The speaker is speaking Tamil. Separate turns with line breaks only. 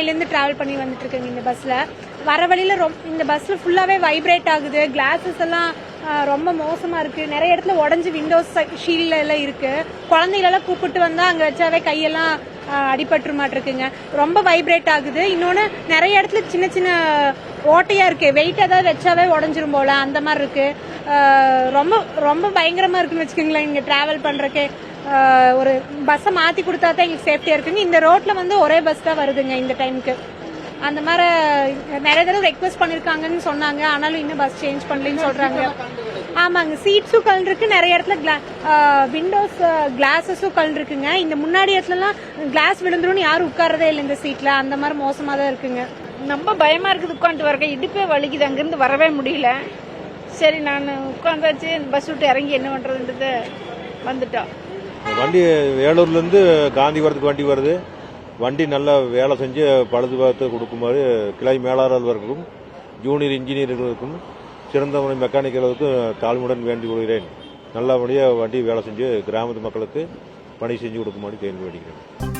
காலையிலேருந்து ட்ராவல் பண்ணி வந்துட்டு இருக்கேங்க இந்த பஸ்ல. வர வழியில இந்த பஸ்ல ஃபுல்லாவே வைப்ரேட் ஆகுது. கிளாஸஸ் எல்லாம் ரொம்ப மோசமா இருக்கு. நிறைய இடத்துல உடஞ்சி விண்டோஸ் ஷீல்ல எல்லாம் இருக்கு. குழந்தைகளெல்லாம் கூப்பிட்டு வந்தா அங்க வச்சாவே கையெல்லாம் அடிபட்டு மாட்டிருக்குங்க. ரொம்ப வைப்ரேட் ஆகுது. இன்னொன்னு நிறைய இடத்துல சின்ன சின்ன ஓட்டையா இருக்கு. வெயிட் ஏதாவது வச்சாவே உடஞ்சிரும் போல அந்த மாதிரி இருக்கு. ரொம்ப ரொம்ப பயங்கரமா இருக்குன்னு வச்சுக்கோங்களேன். இங்க டிராவல் பண்றதுக்கு ஒரு பஸ்ஸை மாத்தி கொடுத்தா தான் எங்களுக்கு சேஃப்டியா இருக்குங்க. இந்த ரோட்ல வந்து ஒரே பஸ் தான் வருதுங்க இந்த டைமுக்கு. அந்த மாதிரி நிறைய தடவை ரெக்வஸ்ட் பண்ணிருக்காங்கன்னு சொன்னாங்க. ஆனாலும் இன்னும் பஸ் சேஞ்ச் பண்ணலன்னு சொல்றாங்க. ஆமாங்க, சீட்ஸும் கலந்துருக்கு. நிறைய இடத்துல விண்டோஸ் கிளாஸஸும் கலந்துருக்குங்க. இந்த முன்னாடி இடத்துலலாம் கிளாஸ் விழுந்துரும்னு யாரும் உட்காரதே இல்லை இந்த சீட்ல. அந்த மாதிரி மோசமா தான் இருக்குங்க.
ரொம்ப பயமா இருக்குது உட்காந்து வரக்க. இடுப்பே வலிக்குது, அங்கிருந்து வரவே முடியல. சரி, நான் உட்காந்தாச்சு, பஸ் விட்டு இறங்கி என்ன பண்றதுன்றது வந்துட்டோம்.
வண்டி வேலூர்லேருந்து காந்திபுரத்துக்கு வண்டி வருது. வண்டி நல்லா வேலை செஞ்சு பழுது பார்த்து கொடுக்குமாறு கிளை மேலாளர்களுக்கும் ஜூனியர் இன்ஜினியர்களுக்கும் சிறந்த முறை மெக்கானிக்கர்களுக்கும் தாழ்மையுடன் வேண்டிக் கொள்கிறேன். நல்லபடியாக வண்டி வேலை செஞ்சு கிராமத்து மக்களுக்கு பணி செஞ்சு கொடுக்குமாறு கேள்வி வேண்டிக்கிறேன்.